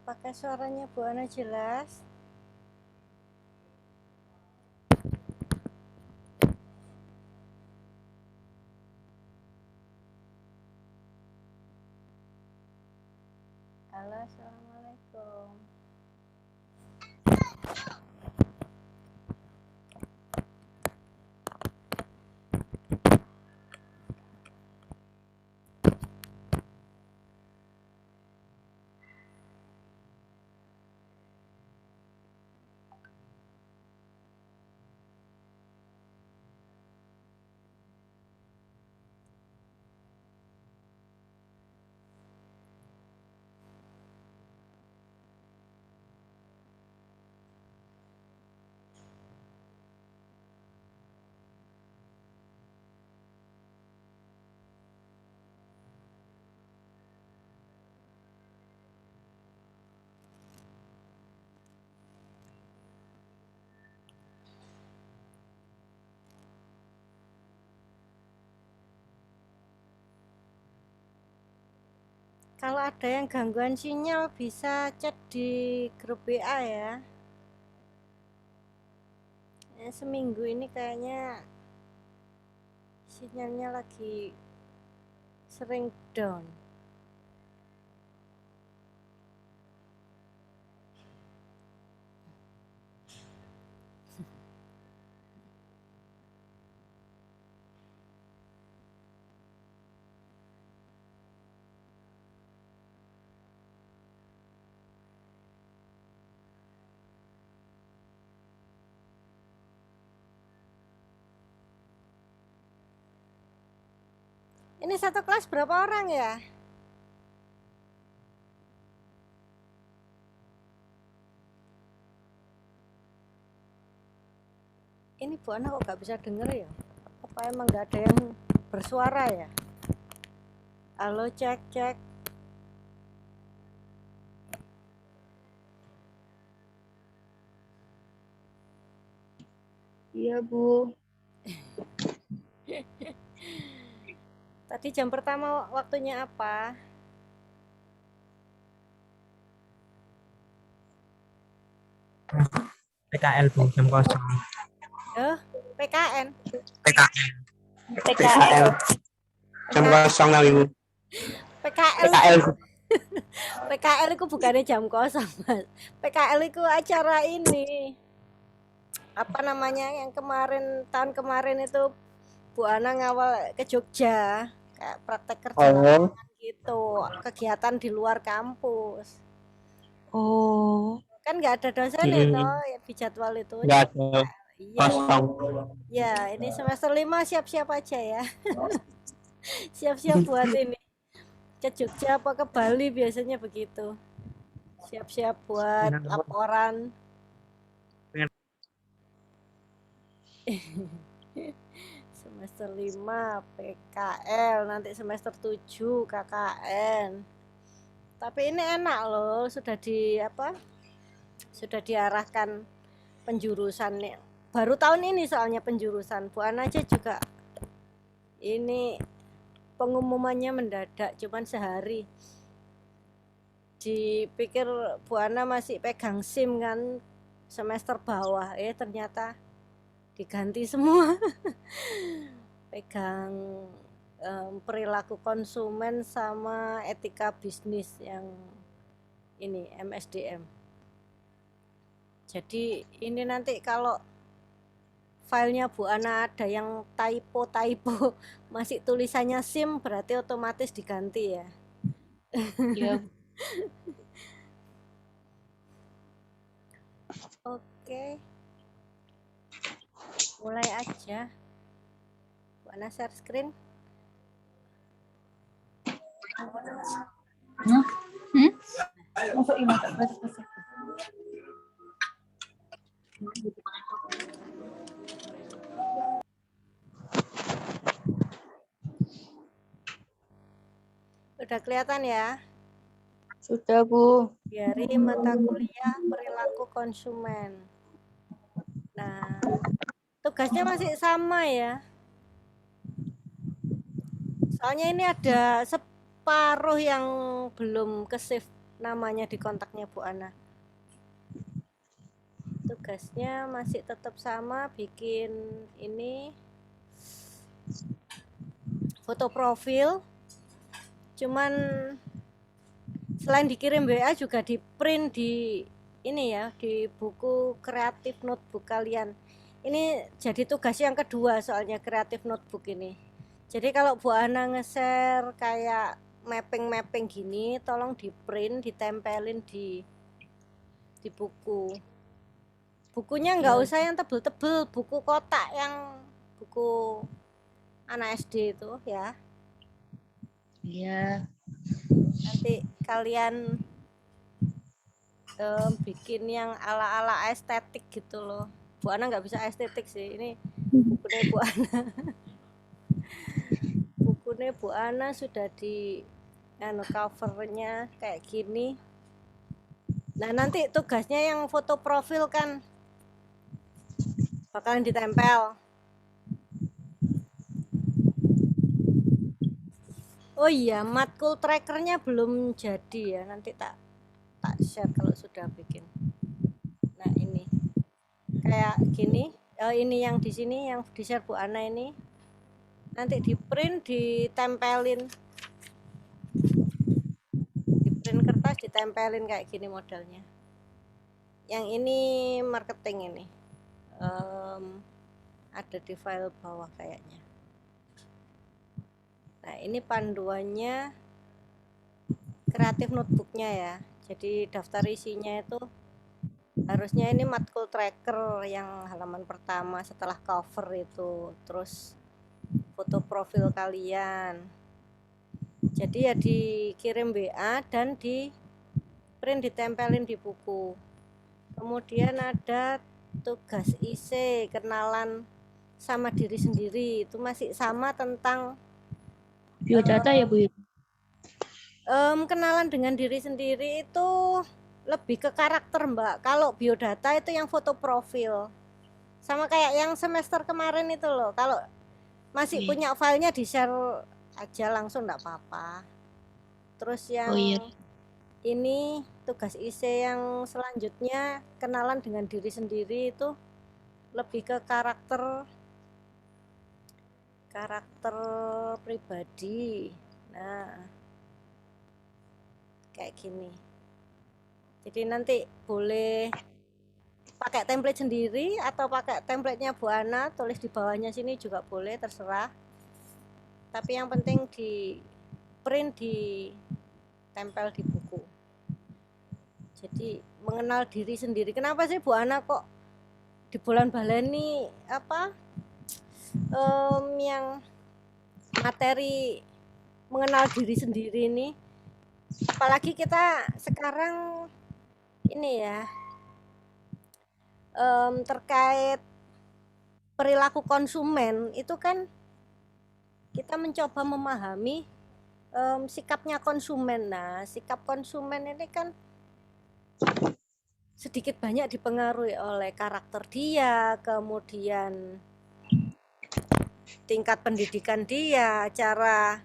Apakah suaranya Bu Ana jelas? Halo, assalamualaikum. Kalau ada yang gangguan sinyal bisa chat di grup WA ya. Seminggu ini kayaknya sinyalnya lagi sering down. Ini satu kelas berapa orang ya? Ini Bu Ana kok gak bisa denger ya? Apa emang gak ada yang bersuara ya? Halo, cek cek. Iya, Bu. Tadi jam pertama waktunya apa? PKL Bu, jam kosong. PKN. PKL. PKL. Jam kosong lah Ibu. PKL. PKL itu bukannya jam kosong, Mas. PKL itu acara ini. Apa namanya yang tahun kemarin itu Bu Ana ngawal ke Jogja, kayak praktek kerja lapangan gitu, kegiatan di luar kampus. Oh. Kan nggak ada dosen itu di jadwal itu. Nggak ada. Iya. Kosong. Ya, ini semester 5 siap-siap aja ya. Siap-siap buat ini. Ke Jogja apa ke Bali biasanya begitu. Siap-siap buat laporan. Semester 5 PKL, nanti semester 7 KKN. Tapi ini enak loh, sudah diarahkan penjurusannya. Baru tahun ini soalnya penjurusan. Bu Ana aja juga ini pengumumannya mendadak, cuman sehari. Dipikir Bu Ana masih pegang SIM kan semester bawah, ternyata diganti semua. Pegang perilaku konsumen sama etika bisnis yang ini MSDM. Jadi ini nanti kalau filenya Bu Ana ada yang typo masih tulisannya SIM berarti otomatis diganti ya. Iya. Oke. Mulai aja. Bu Ana share screen. Masuk ini. Udah kelihatan ya? Sudah, Bu. Dari mata kuliah perilaku konsumen. Nah, tugasnya masih sama ya. Soalnya ini ada separuh yang belum ke save namanya di kontaknya Bu Ana. Tugasnya masih tetap sama, bikin ini foto profil. Cuman selain dikirim WA juga di print di ini ya, di buku kreatif notebook kalian. Ini jadi tugas yang kedua soalnya kreatif notebook ini. Jadi kalau Bu Ana nge-share kayak mapping-mapping gini, tolong di print, ditempelin di buku. Bukunya nggak Iya. usah yang tebel-tebel, buku kotak yang buku anak SD itu ya. Iya. Nanti kalian bikin yang ala-ala estetik gitu loh. Bu Ana nggak bisa estetik sih, ini bukunya Bu Ana. Bukunya Bu Ana sudah di covernya kayak gini. Nah nanti tugasnya yang foto profil kan bakalan ditempel. Oh iya, matkul trackernya belum jadi ya, nanti tak share kalau sudah bikin. Nah ini kayak gini, ini yang di sini yang di share Bu Ana ini, nanti di print ditempelin, di print kertas ditempelin kayak gini modelnya. Yang ini marketing ini, ada di file bawah kayaknya. Nah ini panduannya kreatif notebooknya ya, jadi daftar isinya itu harusnya ini matkul tracker yang halaman pertama setelah cover itu, terus foto profil kalian. Jadi ya dikirim WA dan di print ditempelin di buku. Kemudian ada tugas IC, kenalan sama diri sendiri, itu masih sama tentang Biodata ya Bu? kenalan dengan diri sendiri itu lebih ke karakter Mbak. Kalau biodata itu yang foto profil. Sama kayak yang semester kemarin itu loh. Kalau masih punya filenya di share aja langsung enggak apa-apa. Terus yang ini tugas IC yang selanjutnya kenalan dengan diri sendiri itu lebih ke karakter pribadi. Nah, kayak gini. Jadi nanti boleh pakai template sendiri atau pakai templatenya Bu Ana, tulis di bawahnya sini juga boleh, terserah. Tapi yang penting di print, di tempel di buku. Jadi mengenal diri sendiri. Kenapa sih Bu Ana kok di bulan baleni apa yang materi mengenal diri sendiri ini? Apalagi kita sekarang ini ya terkait perilaku konsumen itu kan kita mencoba memahami sikapnya konsumen. Nah, sikap konsumen ini kan sedikit banyak dipengaruhi oleh karakter dia, kemudian tingkat pendidikan dia, cara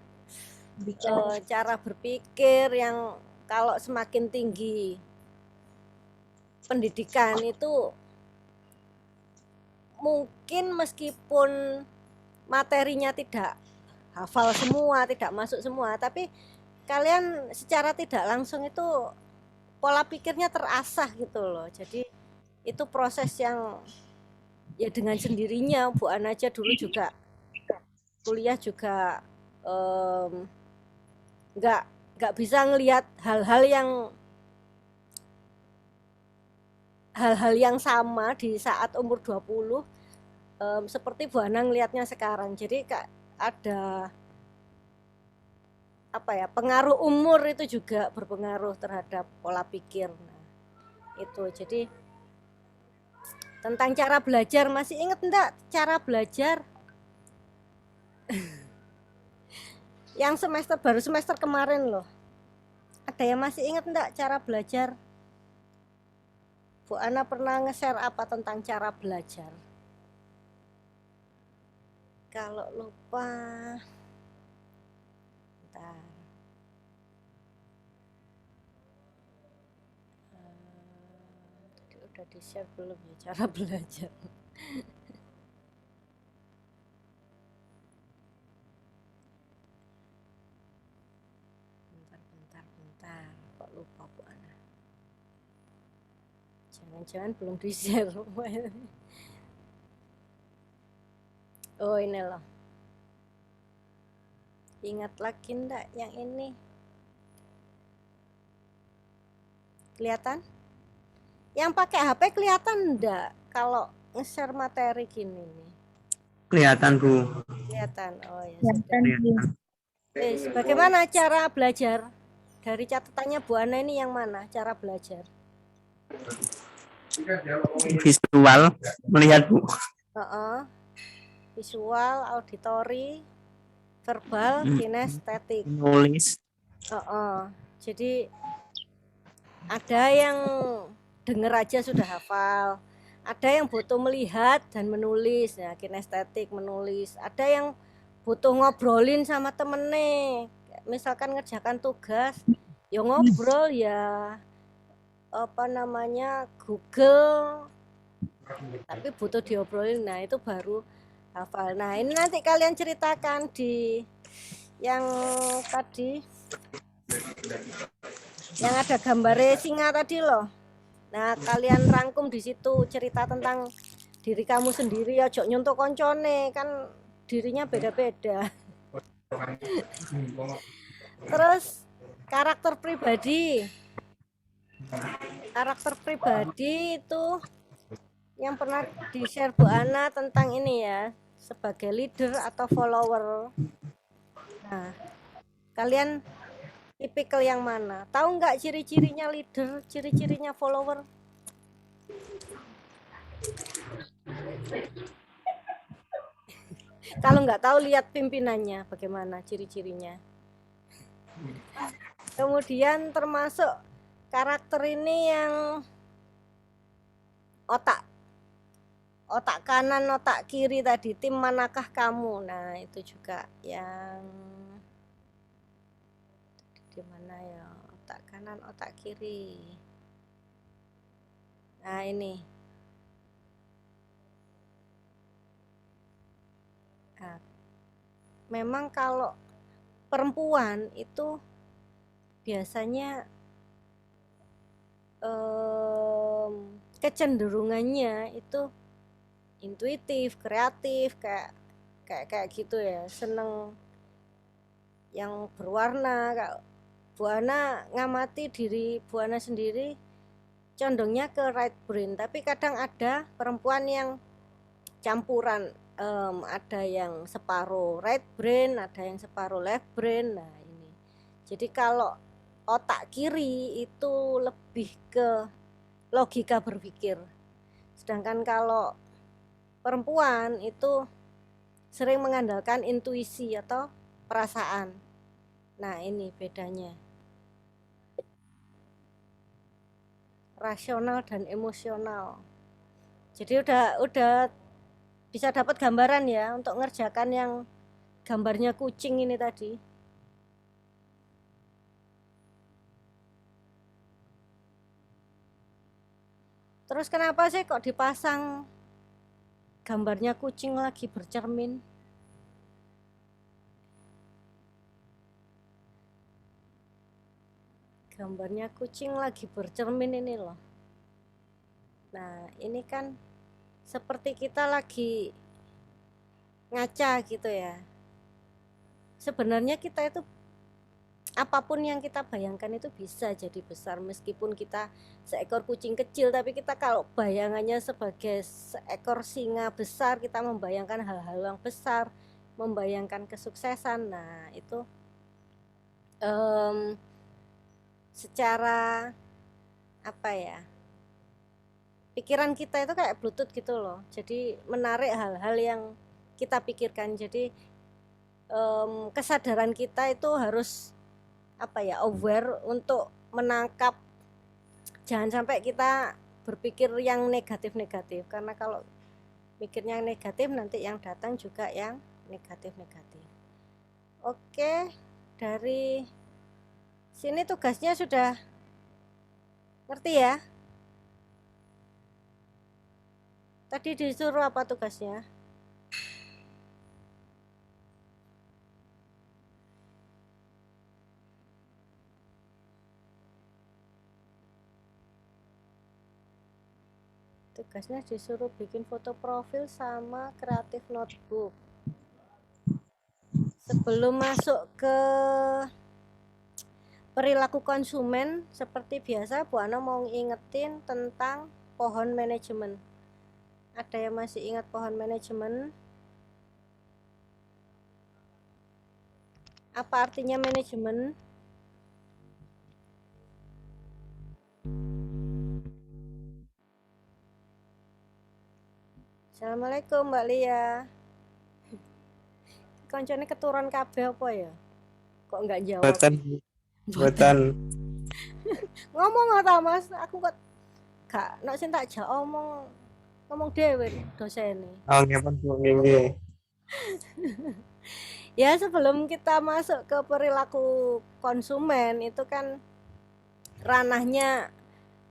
berpikir yang kalau semakin tinggi pendidikan itu mungkin meskipun materinya tidak hafal semua, tidak masuk semua, tapi kalian secara tidak langsung itu pola pikirnya terasah gitu loh. Jadi itu proses yang ya dengan sendirinya. Bu Ana aja dulu juga kuliah juga nggak bisa ngelihat hal-hal yang sama di saat umur 20 seperti Bu Ana ngelihatnya sekarang. Jadi ada apa ya, pengaruh umur itu juga berpengaruh terhadap pola pikir. Nah, itu jadi tentang cara belajar, masih inget enggak cara belajar yang baru semester kemarin loh? Ada yang masih inget enggak cara belajar? Bu Ana pernah nge-share apa tentang cara belajar? Kalau lupa, bentar. udah di share belum ya cara belajar? Bentar, kok lupa Bu Ana? Jangan-jangan belum di share. Oh ini loh, ingat lagi ndak yang ini? Kelihatan? Yang pakai HP kelihatan ndak kalau nge-share materi gini nih? Kelihatan Bu. Kelihatan. Oh ya Kelihatan, sudah. Bu. Bagaimana cara belajar? Dari catatannya Bu Ana ini yang mana cara belajar? Visual melihat Bu. Visual, auditori, verbal, kinestetik. Nulis. Jadi ada yang dengar aja sudah hafal, ada yang butuh melihat dan menulis, ya kinestetik menulis. Ada yang butuh ngobrolin sama temennya, misalkan ngerjakan tugas, ya ngobrol ya apa namanya Google, tapi butuh diobrolin. Nah itu baru hafal. Nah ini nanti kalian ceritakan di yang tadi yang ada gambarnya singa tadi loh. Nah kalian rangkum di situ cerita tentang diri kamu sendiri, ya jok nyontok koncone, kan dirinya beda-beda. Terus karakter pribadi itu yang pernah di-share Bu Ana tentang ini ya, sebagai leader atau follower. Nah kalian tipikal yang mana? Tahu nggak ciri-cirinya leader, ciri-cirinya follower? Kalau nggak tahu lihat pimpinannya bagaimana ciri-cirinya. Kemudian termasuk karakter ini yang otak kanan, otak kiri tadi, tim manakah kamu? Nah itu juga yang di mana ya, otak kanan, otak kiri. Nah ini. Nah, memang kalau perempuan itu biasanya kecenderungannya itu intuitif, kreatif, kayak gitu ya, seneng yang berwarna. Kak Bu Ana ngamati diri Bu Ana sendiri condongnya ke right brain, tapi kadang ada perempuan yang campuran, ada yang separuh right brain, ada yang separuh left brain. Nah ini, jadi kalau otak kiri itu lebih ke logika berpikir, sedangkan kalau perempuan itu sering mengandalkan intuisi atau perasaan. Nah ini bedanya, rasional dan emosional. Jadi udah bisa dapat gambaran ya untuk ngerjakan yang gambarnya kucing ini tadi. Terus kenapa sih kok dipasang gambarnya kucing lagi bercermin? Gambarnya kucing lagi bercermin ini loh. Nah ini kan seperti kita lagi ngaca gitu ya. Sebenarnya kita itu apapun yang kita bayangkan itu bisa jadi besar, meskipun kita seekor kucing kecil, tapi kita kalau bayangannya sebagai seekor singa besar, kita membayangkan hal-hal yang besar, membayangkan kesuksesan. Nah itu secara apa ya, pikiran kita itu kayak bluetooth gitu loh, jadi menarik hal-hal yang kita pikirkan. Jadi kesadaran kita itu harus apa ya, aware untuk menangkap, jangan sampai kita berpikir yang negatif-negatif, karena kalau mikirnya yang negatif nanti yang datang juga yang negatif-negatif. Oke, dari sini tugasnya sudah ngerti ya? Tadi disuruh apa tugasnya? Tugasnya disuruh bikin foto profil sama kreatif notebook. Sebelum masuk ke perilaku konsumen, seperti biasa Bu Ana mau ngingetin tentang pohon manajemen. Ada yang masih ingat pohon manajemen? Apa artinya manajemen? Assalamualaikum Mbak Lia. Koncone keturun kabeh apa ya? Kok nggak jawab? Boten. Ngomong ta Mas, aku kok gak nek sing tak jak ngomong dhewe dosene. Oh, ngepun Bu nggih. Ya sebelum kita masuk ke perilaku konsumen itu kan ranahnya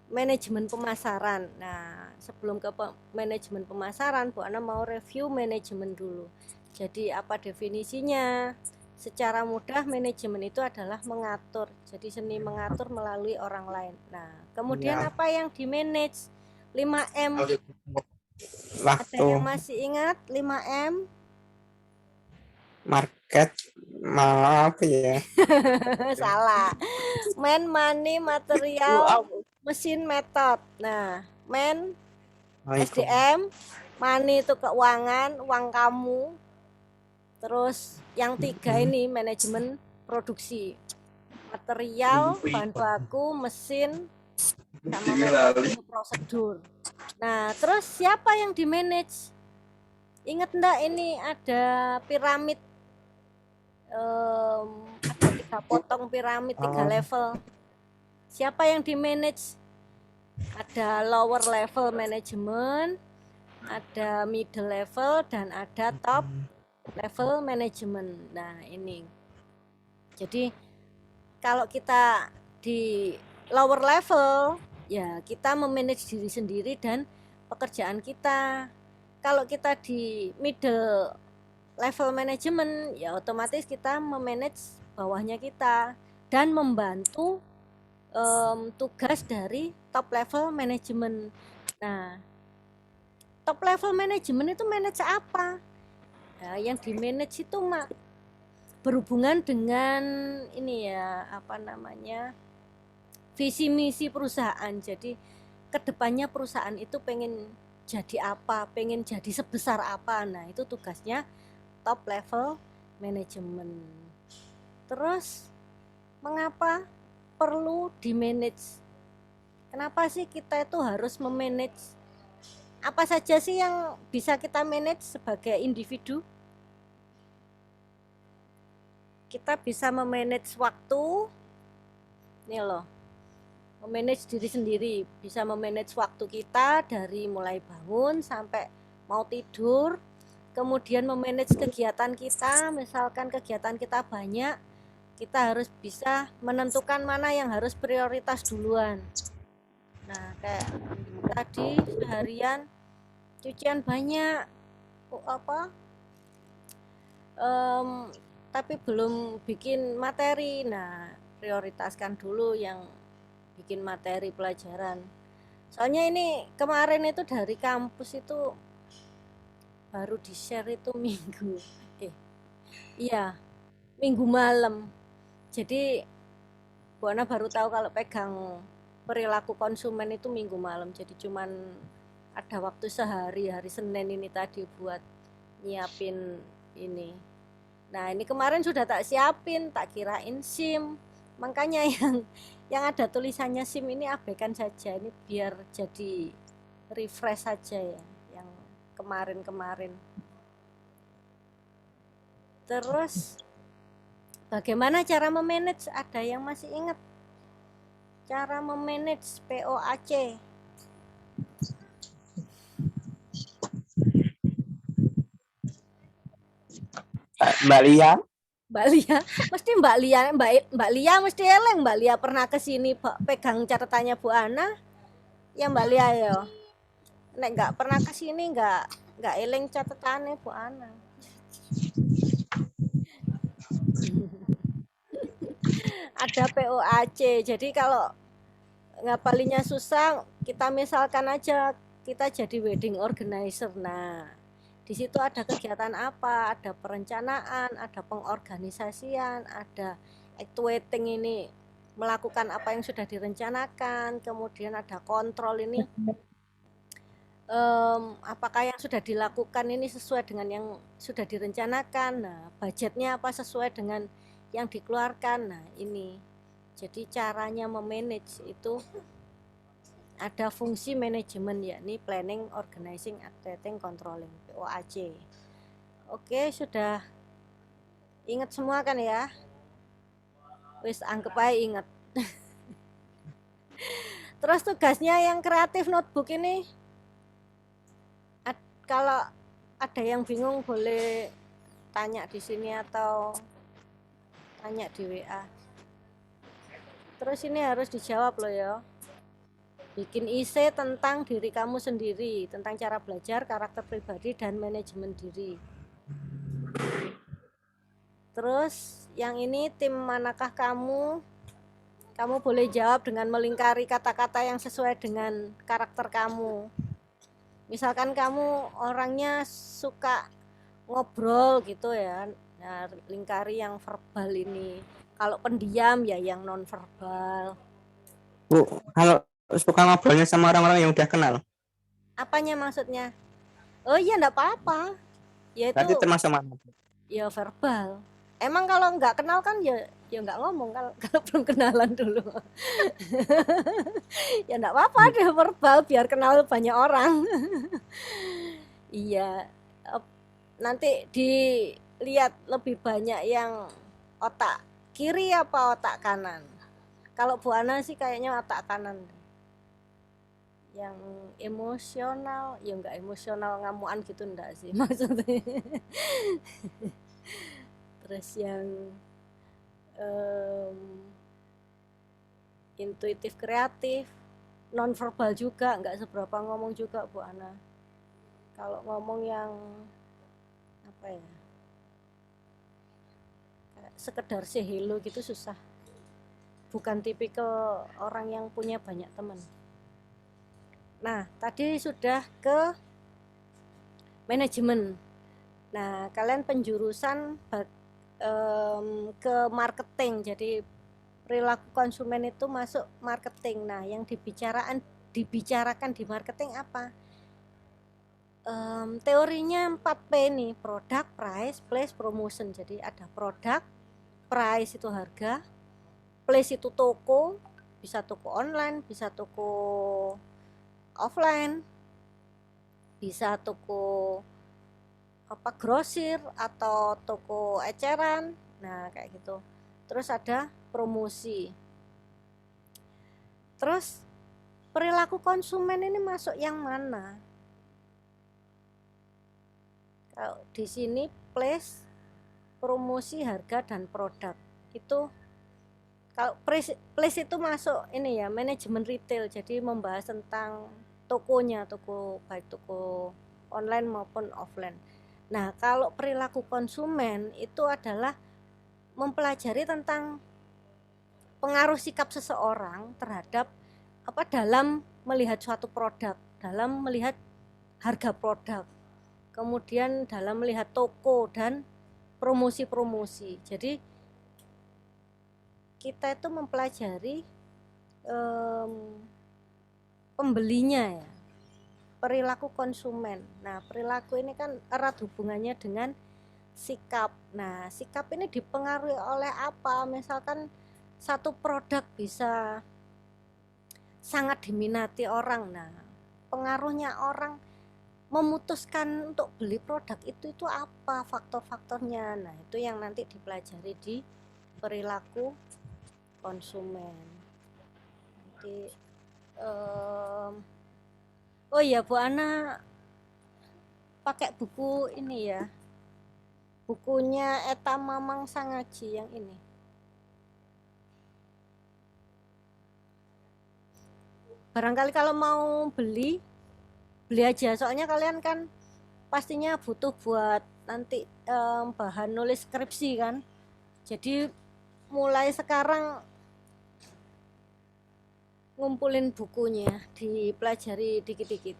manajemen pemasaran. Nah, sebelum ke manajemen pemasaran, Bu Ana mau review manajemen dulu. Jadi apa definisinya? Secara mudah manajemen itu adalah mengatur. Jadi seni mengatur melalui orang lain. Nah, kemudian Ya. apa yang di manage? 5M. Ada Waktu, yang masih ingat 5M? market, malah apa ya? Salah. Man, money, material, mesin, method. Nah, man SDM, money itu keuangan, uang kamu. Terus yang 3 ini manajemen produksi. Material, bahan baku, mesin, sama manajemen prosedur. Nah, terus siapa yang di manage? Ingat enggak ini ada piramid, ada 3 potong piramid, 3 level. Siapa yang di manage? Ada lower level management, ada middle level, dan ada top level management. Nah, ini. Jadi kalau kita di lower level, ya kita memanage diri sendiri dan pekerjaan kita. Kalau kita di middle level management, ya otomatis kita memanage bawahnya kita dan membantu tugas dari top level management. Nah, top level management itu manage apa? Nah, yang di manage itu berhubungan dengan ini ya, apa namanya, visi misi perusahaan. Jadi kedepannya perusahaan itu pengen jadi apa, pengen jadi sebesar apa. Nah, itu tugasnya top level management. Terus mengapa perlu di manage? Kenapa sih kita itu harus memanage? Apa saja sih yang bisa kita manage sebagai individu? Kita bisa memanage waktu, nih loh, memanage diri sendiri, bisa memanage waktu kita dari mulai bangun sampai mau tidur, kemudian memanage kegiatan kita, misalkan kegiatan kita banyak, kita harus bisa menentukan mana yang harus prioritas duluan. Nah, kayak tadi seharian cucian banyak, tapi belum bikin materi. Nah, prioritaskan dulu yang bikin materi pelajaran. Soalnya ini kemarin itu dari kampus itu baru di-share itu minggu malam. Jadi Bu Ana baru tahu kalau pegang perilaku konsumen itu minggu malam. Jadi cuman ada waktu sehari, hari Senin ini tadi buat nyiapin ini. Nah, ini kemarin sudah tak siapin, tak kirain SIM. Makanya yang ada tulisannya SIM ini abaikan saja. Ini biar jadi refresh saja ya, yang kemarin-kemarin. Terus bagaimana cara memanage? Ada yang masih ingat cara memanage POAC? Mbak Lia, Mbak Lia, mesti Mbak Lia mesti eleng. Mbak Lia pernah ke sini pegang catatannya Bu Ana. Ya Mbak Lia ya. nek nggak pernah ke sini nggak eling catetane Bu Ana. Ada POAC. Jadi kalau ngapalinya susah, kita misalkan aja kita jadi wedding organizer. Nah, di situ ada kegiatan apa? Ada perencanaan, ada pengorganisasian, ada actuating ini melakukan apa yang sudah direncanakan, kemudian ada kontrol ini apakah yang sudah dilakukan ini sesuai dengan yang sudah direncanakan. Nah, budgetnya apa sesuai dengan yang dikeluarkan. Nah, ini. Jadi caranya memanage itu ada fungsi manajemen yakni planning, organizing, activating, controlling POAC. Oke, sudah ingat semua kan ya? Wis anggap aja ingat. Terus tugasnya yang kreatif notebook ini kalau ada yang bingung boleh tanya di sini atau tanya di WA. Terus ini harus dijawab loh ya. Bikin isi tentang diri kamu sendiri, tentang cara belajar, karakter pribadi, dan manajemen diri. Terus yang ini tim manakah kamu? Kamu boleh jawab dengan melingkari kata-kata yang sesuai dengan karakter kamu. Misalkan kamu orangnya suka ngobrol gitu ya, nah lingkari yang verbal ini. Kalau pendiam ya yang non verbal. Bu, kalau suka ngobrolnya sama orang-orang yang udah kenal, Apanya maksudnya? Oh iya enggak apa-apa. Ya berarti itu termasuk mana? ya verbal. Emang kalau nggak kenal kan ya nggak ngomong kalau kalau belum kenalan dulu. Ya enggak apa-apa deh verbal biar kenal banyak orang. Iya. Nanti dilihat lebih banyak yang otak kiri apa otak kanan. Kalau Bu Ana sih kayaknya otak kanan. Yang emosional, ya enggak emosional ngamuan gitu enggak sih maksudnya. Terus yang intuitif kreatif, non verbal juga, enggak seberapa ngomong juga Bu Ana. Kalau ngomong yang apa ya, sekedar say hello gitu susah. Bukan tipikal orang yang punya banyak teman. Nah, tadi sudah ke manajemen. Nah, kalian penjurusan ke marketing. Jadi perilaku konsumen itu masuk marketing. Nah, yang dibicarakan di marketing apa? Teorinya 4P nih, produk, price, place, promotion. Jadi ada produk, price itu harga, place itu toko, bisa toko online, bisa toko offline, bisa toko grosir atau toko eceran. Nah, kayak gitu. Terus ada promosi. Terus perilaku konsumen ini masuk yang mana? Kalau di sini place, promosi, harga, dan produk. Itu kalau place itu masuk ini ya, manajemen retail. Jadi membahas tentang tokonya, baik toko online maupun offline. Nah, kalau perilaku konsumen itu adalah mempelajari tentang pengaruh sikap seseorang terhadap dalam melihat suatu produk, dalam melihat harga produk, kemudian dalam melihat toko dan promosi-promosi. Jadi kita itu mempelajari pembelinya ya, perilaku konsumen. Nah, perilaku ini kan erat hubungannya dengan sikap. Nah, sikap ini dipengaruhi oleh apa? Misalkan satu produk bisa sangat diminati orang. Nah, pengaruhnya orang memutuskan untuk beli produk itu apa faktor-faktornya. Nah, itu yang nanti dipelajari di perilaku konsumen. Nanti oh iya Bu Ana pakai buku ini ya, bukunya Eta Mamang Sangaji yang ini. Barangkali kalau mau beli beli aja. Soalnya kalian kan pastinya butuh buat nanti bahan nulis skripsi kan. Jadi mulai sekarang ngumpulin bukunya, dipelajari dikit-dikit.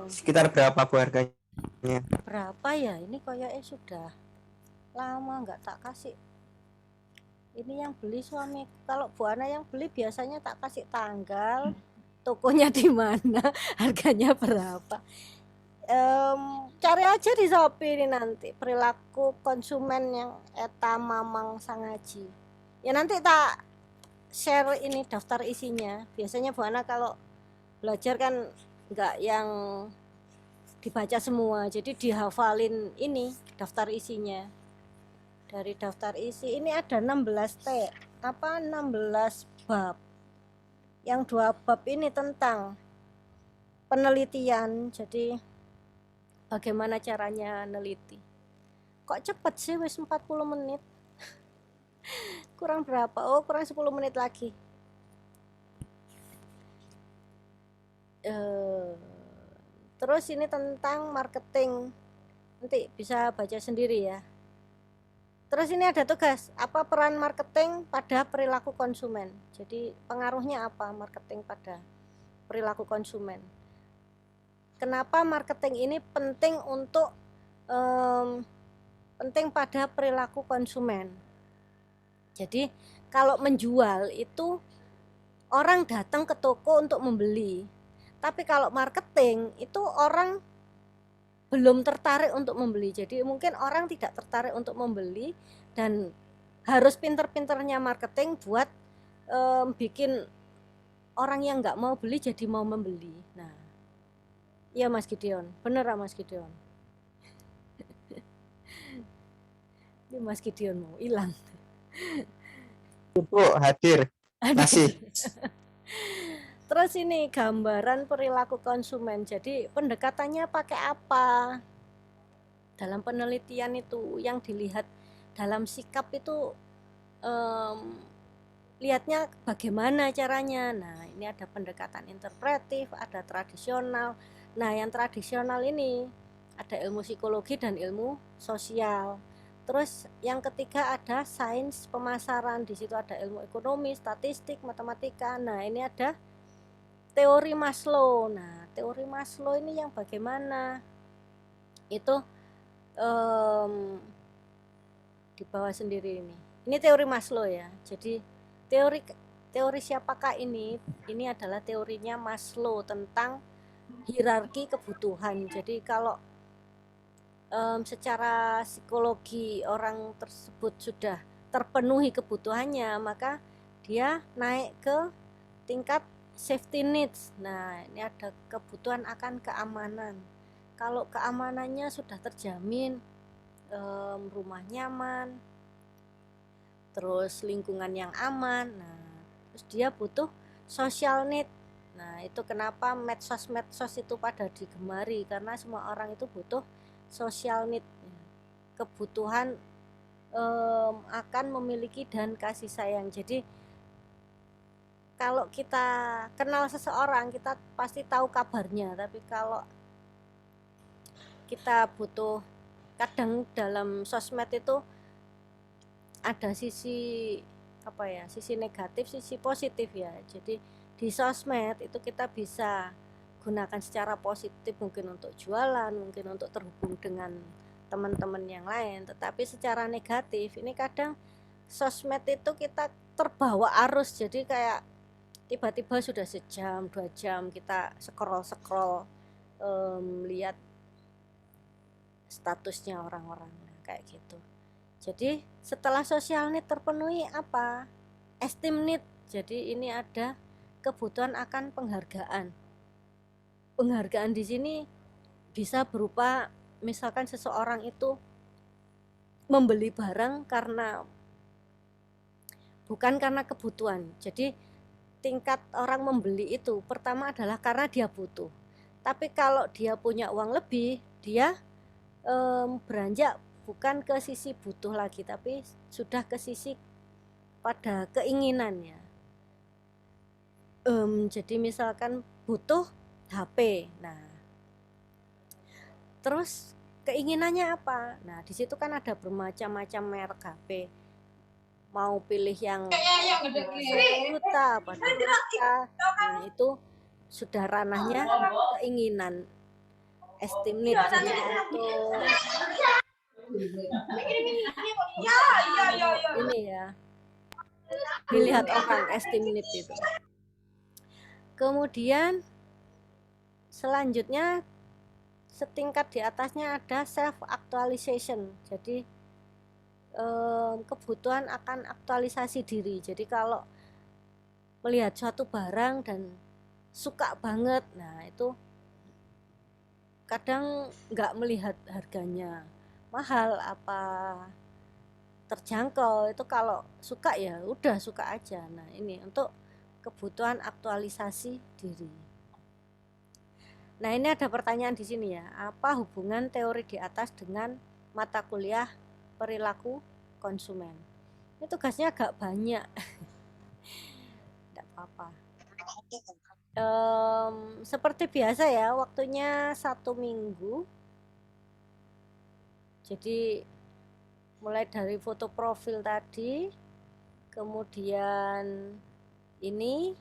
Sekitar berapa Bu harganya? Berapa ya? Ini kayaknya sudah lama nggak tak kasih. Ini yang beli suami. Kalau Bu Ana yang beli biasanya tak kasih tanggal, tokonya di mana, harganya berapa. Cari aja di Shopee ini nanti perilaku konsumen yang eta Mamang Sangaji. Ya nanti tak share ini daftar isinya. Biasanya Bu Ana kalau belajar kan nggak yang dibaca semua, jadi dihafalin ini daftar isinya. Dari daftar isi ini ada 16 bab. Yang 2 bab ini tentang penelitian, jadi bagaimana caranya neliti. Kok cepet sih wis 40 menit. Kurang berapa? Oh, kurang 10 menit lagi. Terus ini tentang marketing. Nanti bisa baca sendiri ya. Terus ini ada tugas, apa peran marketing pada perilaku konsumen. Jadi pengaruhnya apa marketing pada perilaku konsumen. Kenapa marketing ini penting untuk penting pada perilaku konsumen. Jadi kalau menjual itu orang datang ke toko untuk membeli. Tapi kalau marketing itu orang belum tertarik untuk membeli. Jadi mungkin orang tidak tertarik untuk membeli dan harus pinter-pinternya marketing buat bikin orang yang nggak mau beli jadi mau membeli. Nah, iya Mas Gideon, bener Mas Gideon. Ini Mas Gideon mau hilang. Bu hadir masih. Terus ini gambaran perilaku konsumen. Jadi pendekatannya pakai apa? Dalam penelitian itu yang dilihat dalam sikap itu lihatnya bagaimana caranya. Nah, ini ada pendekatan interpretif, ada tradisional. Nah, yang tradisional ini ada ilmu psikologi dan ilmu sosial. Terus yang ketiga ada sains pemasaran. Di situ ada ilmu ekonomi, statistik, matematika. Nah, ini ada teori Maslow. Nah, teori Maslow ini yang bagaimana? Itu di bawah sendiri ini. Ini teori Maslow ya. Jadi teori siapakah ini? Ini adalah teorinya Maslow tentang hierarki kebutuhan. Jadi kalau secara psikologi orang tersebut sudah terpenuhi kebutuhannya, maka dia naik ke tingkat safety needs. Nah, ini ada kebutuhan akan keamanan. Kalau keamanannya sudah terjamin, rumah nyaman, terus lingkungan yang aman, nah terus dia butuh social need. Nah, itu kenapa medsos itu pada digemari, karena semua orang itu butuh social need, kebutuhan akan memiliki dan kasih sayang. Jadi kalau kita kenal seseorang, kita pasti tahu kabarnya, tapi kalau kita butuh, kadang dalam sosmed itu ada sisi apa ya, sisi negatif, sisi positif ya. Jadi di sosmed itu kita bisa gunakan secara positif, mungkin untuk jualan, mungkin untuk terhubung dengan teman-teman yang lain. Tetapi secara negatif ini kadang sosmed itu kita terbawa arus, jadi kayak tiba-tiba sudah sejam 2 jam kita scroll lihat statusnya orang-orang, kayak gitu. Jadi setelah social need terpenuhi, apa? Esteem need. Jadi ini ada kebutuhan akan penghargaan. Penghargaan di sini bisa berupa misalkan seseorang itu membeli barang bukan karena kebutuhan. Jadi tingkat orang membeli itu pertama adalah karena dia butuh. Tapi kalau dia punya uang lebih, dia beranjak bukan ke sisi butuh lagi, tapi sudah ke sisi pada keinginannya. Jadi misalkan butuh HP. Nah, terus keinginannya apa? Nah, di situ kan ada bermacam-macam merek HP. Mau pilih yang 1 juta apa 2 juta. Nah, itu sudah ranahnya keinginan, estimate. Jadi untuk ini ya, dilihat orang estimate itu. Kemudian selanjutnya setingkat di atasnya ada self actualization. Jadi kebutuhan akan aktualisasi diri. Jadi kalau melihat suatu barang dan suka banget, nah itu kadang nggak melihat harganya mahal apa terjangkau, itu kalau suka ya udah suka aja. Nah, ini untuk kebutuhan aktualisasi diri. Nah, ini ada pertanyaan di sini ya. Apa hubungan teori di atas dengan mata kuliah perilaku konsumen? Ini tugasnya agak banyak. Tidak apa-apa. Seperti biasa ya, waktunya 1 minggu. Jadi mulai dari foto profil tadi, kemudian ini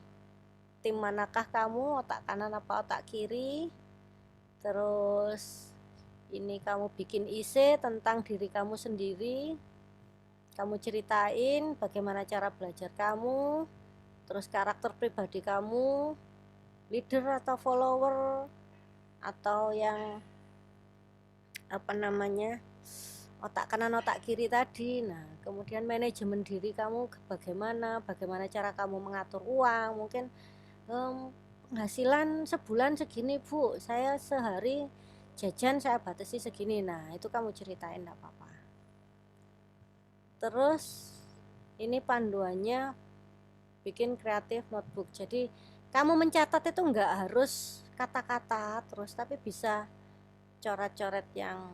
tim manakah kamu, otak kanan apa otak kiri, terus ini kamu bikin IC tentang diri kamu sendiri, kamu ceritain bagaimana cara belajar kamu, terus karakter pribadi kamu, leader atau follower, atau yang apa namanya, otak kanan otak kiri tadi. Nah, kemudian manajemen diri kamu bagaimana cara kamu mengatur uang. Mungkin penghasilan sebulan segini Bu, saya sehari jajan saya batasi segini. Nah, itu kamu ceritain, enggak apa-apa. Terus ini panduannya bikin kreatif notebook. Jadi kamu mencatat itu enggak harus kata-kata terus, tapi bisa coret-coret yang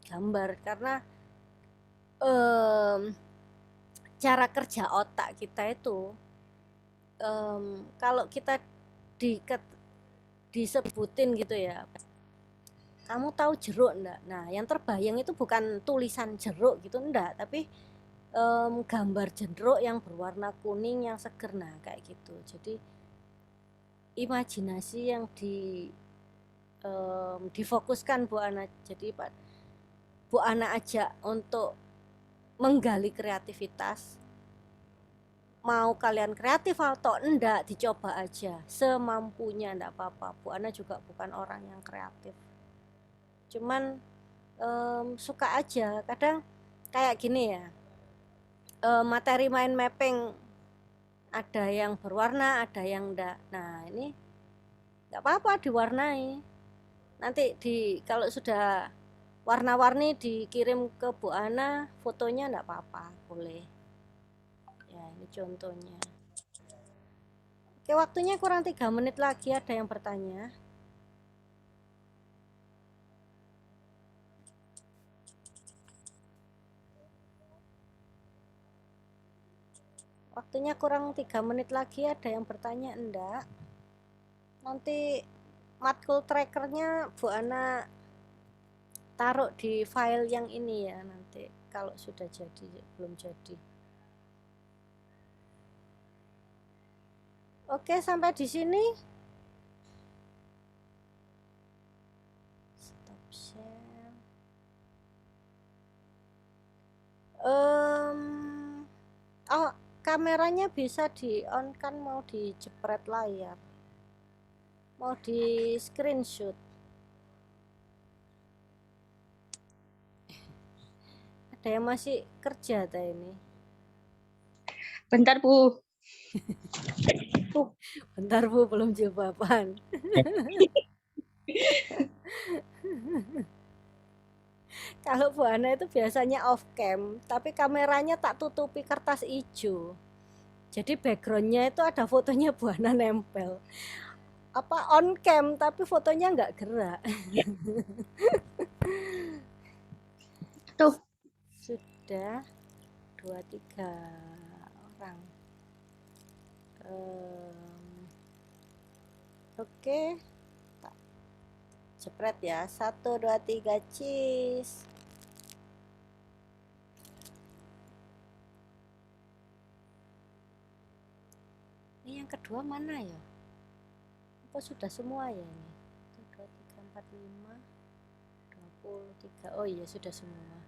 gambar, karena cara kerja otak kita itu kalau kita disebutin gitu ya, kamu tahu jeruk enggak? Nah, yang terbayang itu bukan tulisan jeruk gitu enggak, tapi gambar jeruk yang berwarna kuning yang seger. Nah, kayak gitu. Jadi imajinasi yang difokuskan Bu Ana. Jadi Bu Ana ajak untuk menggali kreativitas. Mau kalian kreatif atau enggak, dicoba aja semampunya, enggak apa-apa. Bu Ana juga bukan orang yang kreatif, cuman suka aja. Kadang kayak gini ya, materi mind mapping ada yang berwarna, ada yang enggak. Nah, ini enggak apa-apa diwarnai. Nanti kalau sudah warna-warni dikirim ke Bu Ana fotonya, enggak apa-apa, boleh. Ya, ini contohnya. Oke, waktunya kurang 3 menit lagi. Ada yang bertanya? Waktunya kurang 3 menit lagi. Ada yang bertanya? Enggak. Nanti matkul trackernya Bu Ana taruh di file yang ini ya, nanti kalau sudah jadi, belum jadi. Oke, sampai di sini. Stop share. Oh, kameranya bisa di on kan, mau dijepret layar, mau di screenshot. Ada yang masih kerja ta ini? Bentar, Bu. Bentar Bu, belum jawaban. Kalau Bu Ana itu biasanya off cam, tapi kameranya tak tutupi kertas hijau. Jadi backgroundnya itu ada fotonya Bu Ana nempel. Apa on cam tapi fotonya nggak gerak. Tuh. Sudah 2-3 orang. Oke, tak jepret ya. 1, 2, 3, cheese. Ini yang kedua mana ya? Apa sudah semua ya ini? 1, 2, 3, 4, 5, 23. Oh iya, sudah semua.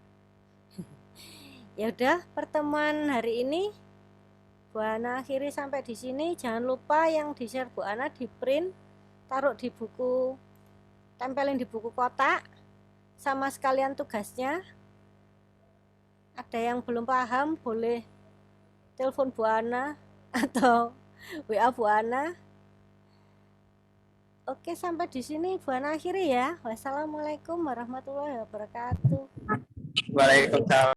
Ya udah, pertemuan hari ini Bu Ana akhiri sampai di sini. Jangan lupa yang di-share Bu Ana di print, taruh di buku, tempelin di buku kotak sama sekalian tugasnya. Ada yang belum paham boleh telepon Bu Ana atau WA Bu Ana. Oke, sampai di sini Bu Ana akhiri ya. Wassalamualaikum warahmatullahi wabarakatuh. Waalaikumsalam.